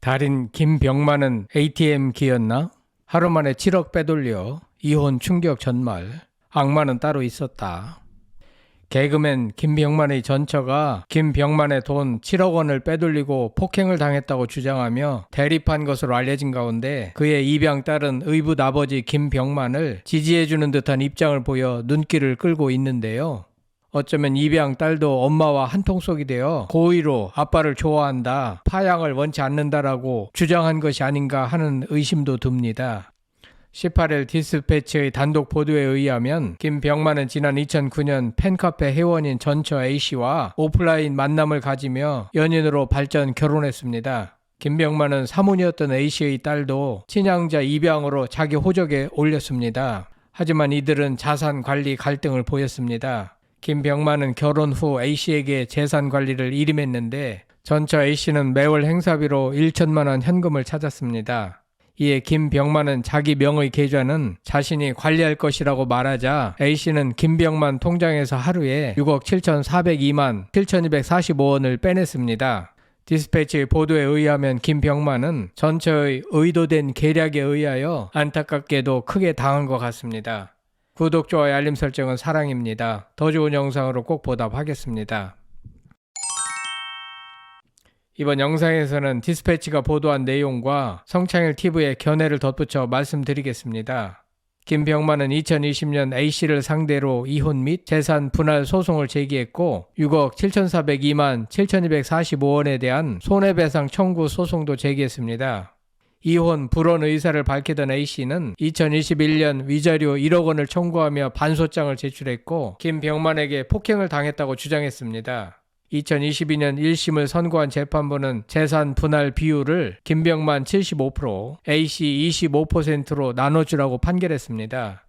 달인 김병만은 ATM기였나? 하루 만에 7억 빼돌려 이혼 충격 전말. 악마는 따로 있었다. 개그맨 김병만의 전처가 김병만의 돈 7억 원을 빼돌리고 폭행을 당했다고 주장하며 대립한 것으로 알려진 가운데 그의 입양 딸은 의붓 아버지 김병만을 지지해주는 듯한 입장을 보여 눈길을 끌고 있는데요. 어쩌면 입양 딸도 엄마와 한통속이 되어 고의로 아빠를 좋아한다, 파양을 원치 않는다라고 주장한 것이 아닌가 하는 의심도 듭니다. 18일 디스패치의 단독 보도에 의하면 김병만은 지난 2009년 팬카페 회원인 전처 A씨와 오프라인 만남을 가지며 연인으로 발전 결혼했습니다. 김병만은 사모니였던 A씨의 딸도 친양자 입양으로 자기 호적에 올렸습니다. 하지만 이들은 자산 관리 갈등을 보였습니다. 김병만은 결혼 후 A씨에게 재산 관리를 일임했는데 전처 A씨는 매월 행사비로 1천만 원 현금을 찾았습니다. 이에 김병만은 자기 명의 계좌는 자신이 관리할 것이라고 말하자 A씨는 김병만 통장에서 하루에 6억 7,402만 7,245원을 빼냈습니다. 디스패치의 보도에 의하면 김병만은 전처의 의도된 계략에 의하여 안타깝게도 크게 당한 것 같습니다. 구독, 좋아요, 알림 설정은 사랑입니다. 더 좋은 영상으로 꼭 보답하겠습니다. 이번 영상에서는 디스패치가 보도한 내용과 성창일TV의 견해를 덧붙여 말씀드리겠습니다. 김병만은 2020년 A씨를 상대로 이혼 및 재산 분할 소송을 제기했고 6억 7,402만 7,245원에 대한 손해배상 청구 소송도 제기했습니다. 이혼 불원 의사를 밝히던 A씨는 2021년 위자료 1억 원을 청구하며 반소장을 제출했고 김병만에게 폭행을 당했다고 주장했습니다. 2022년 1심을 선고한 재판부는 재산 분할 비율을 김병만 75%, A씨 25%로 나눠주라고 판결했습니다.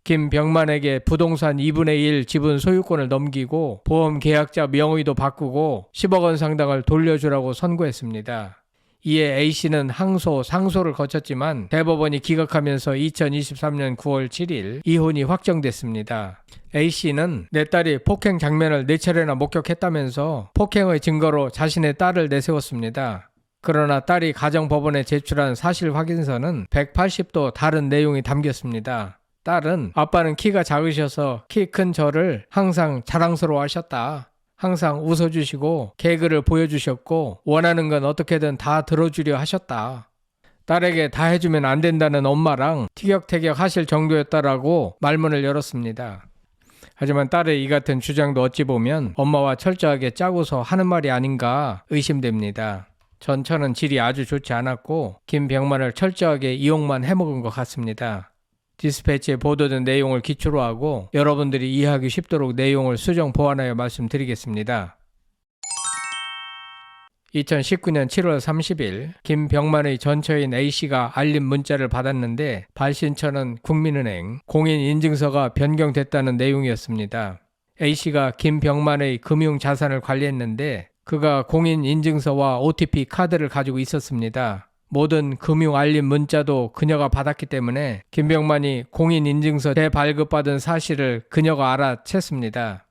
김병만에게 부동산 2분의 1 지분 소유권을 넘기고 보험 계약자 명의도 바꾸고 10억 원 상당을 돌려주라고 선고했습니다. 이에 A씨는 항소, 상소를 거쳤지만 대법원이 기각하면서 2023년 9월 7일 이혼이 확정됐습니다. A씨는 내 딸이 폭행 장면을 4차례나 목격했다면서 폭행의 증거로 자신의 딸을 내세웠습니다. 그러나 딸이 가정법원에 제출한 사실 확인서는 180도 다른 내용이 담겼습니다. 딸은 아빠는 키가 작으셔서 키 큰 저를 항상 자랑스러워하셨다. 항상 웃어주시고 개그를 보여주셨고 원하는 건 어떻게든 다 들어주려 하셨다. 딸에게 다 해주면 안 된다는 엄마랑 티격태격 하실 정도였다라고 말문을 열었습니다. 하지만 딸의 이 같은 주장도 어찌 보면 엄마와 철저하게 짜고서 하는 말이 아닌가 의심됩니다. 전처는 질이 아주 좋지 않았고 김병만을 철저하게 이용만 해먹은 것 같습니다. 디스패치에 보도된 내용을 기초로 하고 여러분들이 이해하기 쉽도록 내용을 수정 보완하여 말씀드리겠습니다. 2019년 7월 30일 김병만의 전처인 A씨가 알림 문자를 받았는데 발신처는 국민은행, 공인인증서가 변경됐다는 내용이었습니다. A씨가 김병만의 금융자산을 관리했는데 그가 공인인증서와 OTP 카드를 가지고 있었습니다. 모든 금융 알림 문자도 그녀가 받았기 때문에 김병만이 공인인증서 재발급받은 사실을 그녀가 알아챘습니다.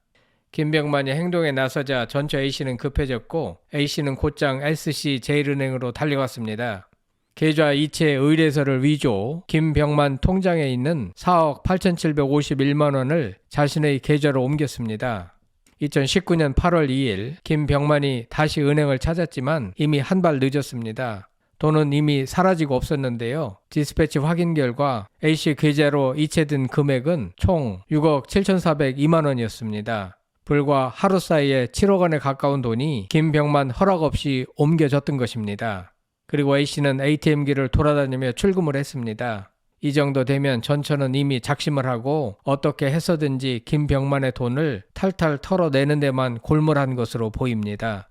김병만이 행동에 나서자 전처 A씨는 급해졌고 A씨는 곧장 SC제일은행으로 달려갔습니다. 계좌 이체 의뢰서를 위조, 김병만 통장에 있는 4억 8,751만 원을 자신의 계좌로 옮겼습니다. 2019년 8월 2일 김병만이 다시 은행을 찾았지만 이미 한 발 늦었습니다. 돈은 이미 사라지고 없었는데요. 디스패치 확인 결과 A씨 계좌로 이체된 금액은 총 6억 7,402만 원이었습니다. 불과 하루 사이에 7억 원에 가까운 돈이 김병만 허락 없이 옮겨졌던 것입니다. 그리고 A씨는 ATM기를 돌아다니며 출금을 했습니다. 이 정도 되면 전처는 이미 작심을 하고 어떻게 해서든지 김병만의 돈을 탈탈 털어내는 데만 골몰한 것으로 보입니다.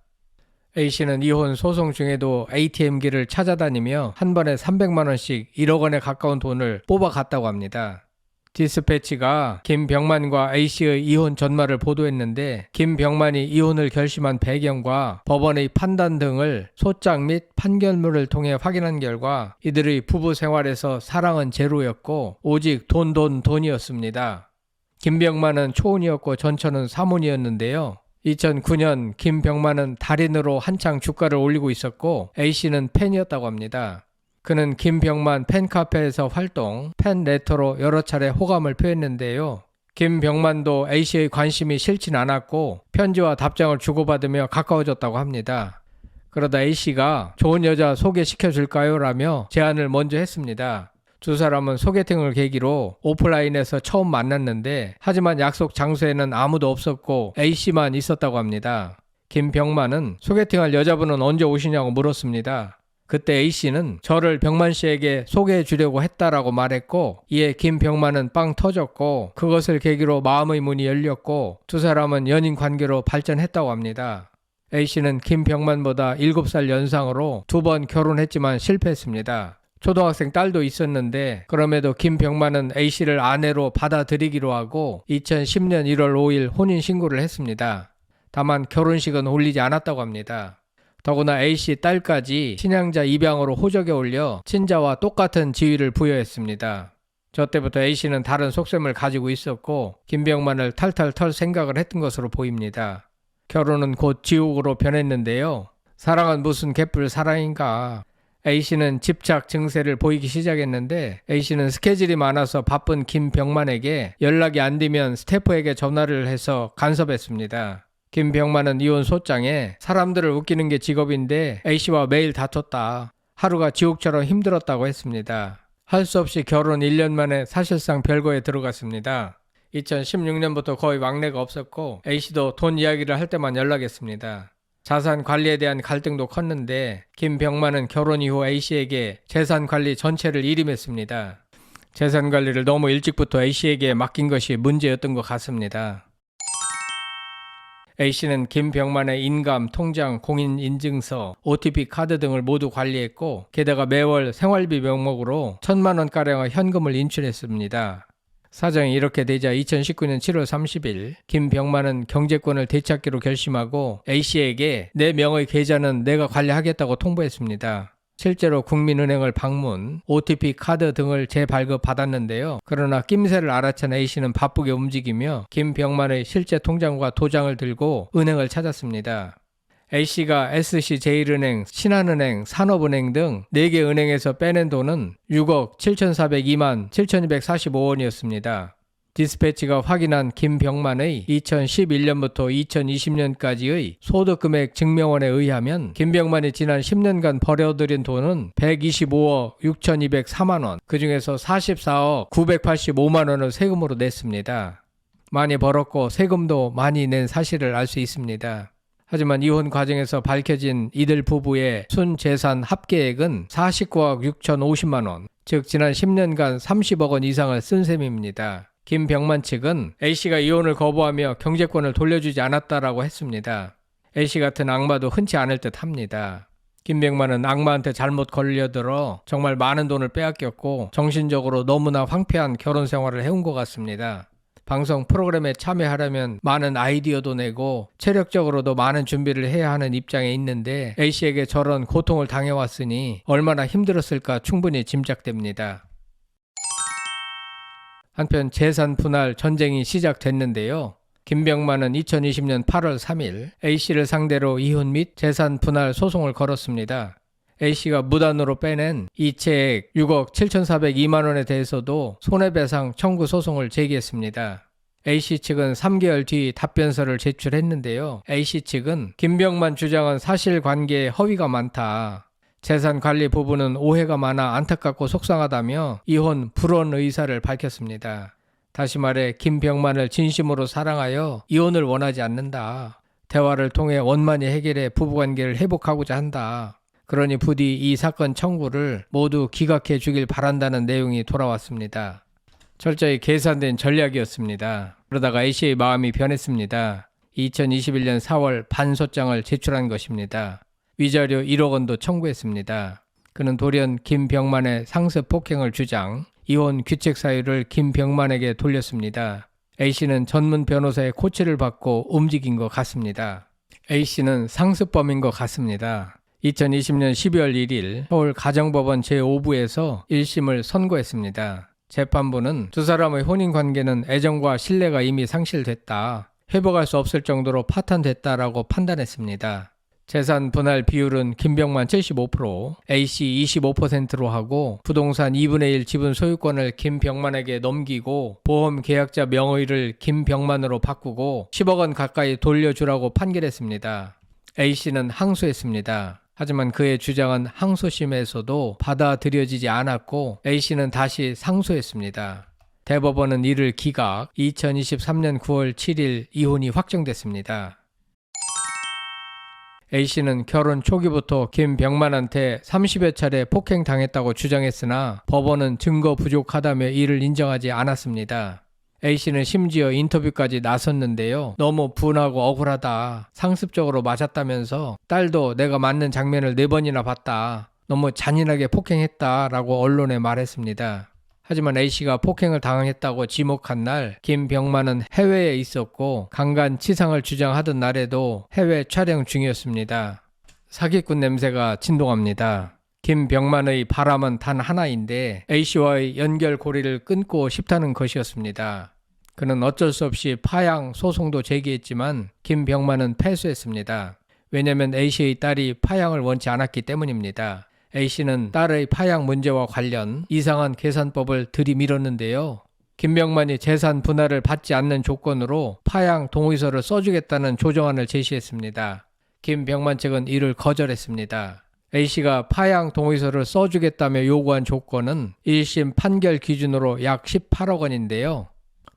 A씨는 이혼 소송 중에도 ATM기를 찾아다니며 한 번에 300만 원씩 1억 원에 가까운 돈을 뽑아갔다고 합니다. 디스패치가 김병만과 A씨의 이혼 전말을 보도했는데 김병만이 이혼을 결심한 배경과 법원의 판단 등을 소장 및 판결문을 통해 확인한 결과 이들의 부부 생활에서 사랑은 제로였고 오직 돈이었습니다. 김병만은 초혼이었고 전처는 사모니였는데요. 2009년 김병만은 달인으로 한창 주가를 올리고 있었고 A씨는 팬이었다고 합니다. 그는 김병만 팬카페에서 활동, 팬레터로 여러 차례 호감을 표했는데요. 김병만도 A씨의 관심이 싫진 않았고 편지와 답장을 주고받으며 가까워졌다고 합니다. 그러다 A씨가 좋은 여자 소개시켜줄까요? 라며 제안을 먼저 했습니다. 두 사람은 소개팅을 계기로 오프라인에서 처음 만났는데 하지만 약속 장소에는 아무도 없었고 A씨만 있었다고 합니다. 김병만은 소개팅할 여자분은 언제 오시냐고 물었습니다. 그때 A씨는 저를 병만씨에게 소개해 주려고 했다라고 말했고 이에 김병만은 빵 터졌고 그것을 계기로 마음의 문이 열렸고 두 사람은 연인 관계로 발전했다고 합니다. A씨는 김병만보다 7살 연상으로 2번 결혼했지만 실패했습니다. 초등학생 딸도 있었는데 그럼에도 김병만은 A씨를 아내로 받아들이기로 하고 2010년 1월 5일 혼인신고를 했습니다. 다만 결혼식은 올리지 않았다고 합니다. 더구나 A씨 딸까지 신양자 입양으로 호적에 올려 친자와 똑같은 지위를 부여했습니다. 저 때부터 A씨는 다른 속셈을 가지고 있었고 김병만을 탈탈 털 생각을 했던 것으로 보입니다. 결혼은 곧 지옥으로 변했는데요. 사랑은 무슨 개뿔 사랑인가. A씨는 집착 증세를 보이기 시작했는데 A씨는 스케줄이 많아서 바쁜 김병만에게 연락이 안 되면 스태프에게 전화를 해서 간섭했습니다. 김병만은 이혼 소장에 사람들을 웃기는 게 직업인데 A씨와 매일 다퉜다. 하루가 지옥처럼 힘들었다고 했습니다. 할 수 없이 결혼 1년 만에 사실상 별거에 들어갔습니다. 2016년부터 거의 왕래가 없었고 A씨도 돈 이야기를 할 때만 연락했습니다. 자산 관리에 대한 갈등도 컸는데 김병만은 결혼 이후 A씨에게 재산 관리 전체를 일임했습니다. 재산 관리를 너무 일찍부터 A씨에게 맡긴 것이 문제였던 것 같습니다. A씨는 김병만의 인감, 통장, 공인인증서, OTP 카드 등을 모두 관리했고 게다가 매월 생활비 명목으로 1,000만 원가량의 현금을 인출했습니다. 사정이 이렇게 되자 2019년 7월 30일 김병만은 경제권을 되찾기로 결심하고 A씨에게 내 명의 계좌는 내가 관리하겠다고 통보했습니다. 실제로 국민은행을 방문, OTP 카드 등을 재발급받았는데요. 그러나 낌새를 알아챈 A씨는 바쁘게 움직이며 김병만의 실제 통장과 도장을 들고 은행을 찾았습니다. A씨가 SC제일은행, 신한은행, 산업은행 등 4개 은행에서 빼낸 돈은 6억 7,402만 7,245원이었습니다. 디스패치가 확인한 김병만의 2011년부터 2020년까지의 소득금액 증명원에 의하면 김병만이 지난 10년간 벌어들인 돈은 125억 6,204만원, 그 중에서 44억 985만원을 세금으로 냈습니다. 많이 벌었고 세금도 많이 낸 사실을 알 수 있습니다. 하지만 이혼 과정에서 밝혀진 이들 부부의 순재산 합계액은 49억 6,050만원, 즉 지난 10년간 30억 원 이상을 쓴 셈입니다. 김병만 측은 A씨가 이혼을 거부하며 경제권을 돌려주지 않았다라고 했습니다. A씨 같은 악마도 흔치 않을 듯 합니다. 김병만은 악마한테 잘못 걸려들어 정말 많은 돈을 빼앗겼고 정신적으로 너무나 황폐한 결혼 생활을 해온 것 같습니다. 방송 프로그램에 참여하려면 많은 아이디어도 내고 체력적으로도 많은 준비를 해야 하는 입장에 있는데 A씨에게 저런 고통을 당해왔으니 얼마나 힘들었을까 충분히 짐작됩니다. 한편 재산 분할 전쟁이 시작됐는데요. 김병만은 2020년 8월 3일 A씨를 상대로 이혼 및 재산 분할 소송을 걸었습니다. A씨가 무단으로 빼낸 이체액 6억 7,402만 원에 대해서도 손해배상 청구 소송을 제기했습니다. A씨 측은 3개월 뒤 답변서를 제출했는데요. A씨 측은 김병만 주장은 사실관계에 허위가 많다. 재산관리 부분은 오해가 많아 안타깝고 속상하다며 이혼 불원 의사를 밝혔습니다. 다시 말해 김병만을 진심으로 사랑하여 이혼을 원하지 않는다. 대화를 통해 원만히 해결해 부부관계를 회복하고자 한다. 그러니 부디 이 사건 청구를 모두 기각해 주길 바란다는 내용이 돌아왔습니다. 철저히 계산된 전략이었습니다. 그러다가 A씨의 마음이 변했습니다. 2021년 4월 반소장을 제출한 것입니다. 위자료 1억 원도 청구했습니다. 그는 돌연 김병만의 상습 폭행을 주장, 이혼 규책 사유를 김병만에게 돌렸습니다. A씨는 전문 변호사의 코치를 받고 움직인 것 같습니다. A씨는 상습범인 것 같습니다. 2020년 12월 1일 서울 가정법원 제5부에서 1심을 선고했습니다. 재판부는 두 사람의 혼인관계는 애정과 신뢰가 이미 상실됐다. 회복할 수 없을 정도로 파탄됐다라고 판단했습니다. 재산 분할 비율은 김병만 75%, A씨 25%로 하고 부동산 2분의 1 지분 소유권을 김병만에게 넘기고 보험 계약자 명의를 김병만으로 바꾸고 10억 원 가까이 돌려주라고 판결했습니다. A씨는 항소했습니다. 하지만 그의 주장은 항소심에서도 받아들여지지 않았고 A씨는 다시 상소했습니다. 대법원은 이를 기각, 2023년 9월 7일 이혼이 확정됐습니다. A씨는 결혼 초기부터 김병만한테 30여 차례 폭행당했다고 주장했으나 법원은 증거 부족하다며 이를 인정하지 않았습니다. A씨는 심지어 인터뷰까지 나섰는데요. 너무 분하고 억울하다. 상습적으로 맞았다면서 딸도 내가 맞는 장면을 4번이나 봤다. 너무 잔인하게 폭행했다라고 언론에 말했습니다. 하지만 A씨가 폭행을 당했다고 지목한 날 김병만은 해외에 있었고 강간치상을 주장하던 날에도 해외 촬영 중이었습니다. 사기꾼 냄새가 진동합니다. 김병만의 바람은 단 하나인데 A씨와의 연결고리를 끊고 싶다는 것이었습니다. 그는 어쩔 수 없이 파양 소송도 제기했지만 김병만은 패소했습니다. 왜냐하면 A씨의 딸이 파양을 원치 않았기 때문입니다. A씨는 딸의 파양 문제와 관련 이상한 계산법을 들이밀었는데요. 김병만이 재산 분할을 받지 않는 조건으로 파양 동의서를 써주겠다는 조정안을 제시했습니다. 김병만 측은 이를 거절했습니다. A씨가 파양 동의서를 써주겠다며 요구한 조건은 1심 판결 기준으로 약 18억 원인데요.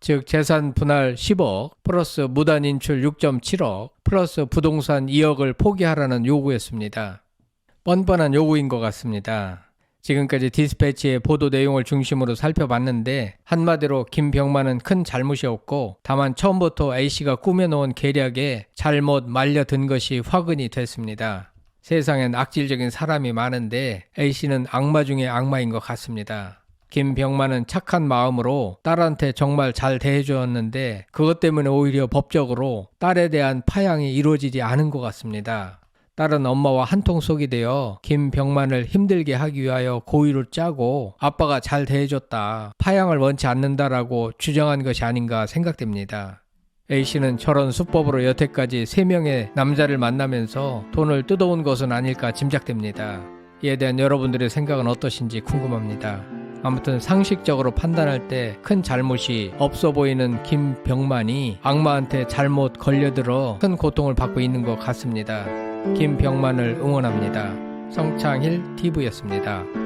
즉 재산 분할 10억 플러스 무단 인출 6.7억 플러스 부동산 2억을 포기하라는 요구였습니다. 뻔뻔한 요구인 것 같습니다. 지금까지 디스패치의 보도 내용을 중심으로 살펴봤는데 한마디로 김병만은 큰 잘못이었고 다만 처음부터 A씨가 꾸며놓은 계략에 잘못 말려든 것이 화근이 됐습니다. 세상엔 악질적인 사람이 많은데 A씨는 악마 중에 악마인 것 같습니다. 김병만은 착한 마음으로 딸한테 정말 잘 대해주었는데 그것 때문에 오히려 법적으로 딸에 대한 파양이 이루어지지 않은 것 같습니다. 딸은 엄마와 한통속이 되어 김병만을 힘들게 하기 위하여 고의로 짜고 아빠가 잘 대해줬다, 파양을 원치 않는다라고 주장한 것이 아닌가 생각됩니다. A씨는 저런 수법으로 여태까지 3명의 남자를 만나면서 돈을 뜯어온 것은 아닐까 짐작됩니다. 이에 대한 여러분들의 생각은 어떠신지 궁금합니다. 아무튼 상식적으로 판단할 때 큰 잘못이 없어 보이는 김병만이 악마한테 잘못 걸려들어 큰 고통을 받고 있는 것 같습니다. 김병만을 응원합니다. 성창힐 TV였습니다.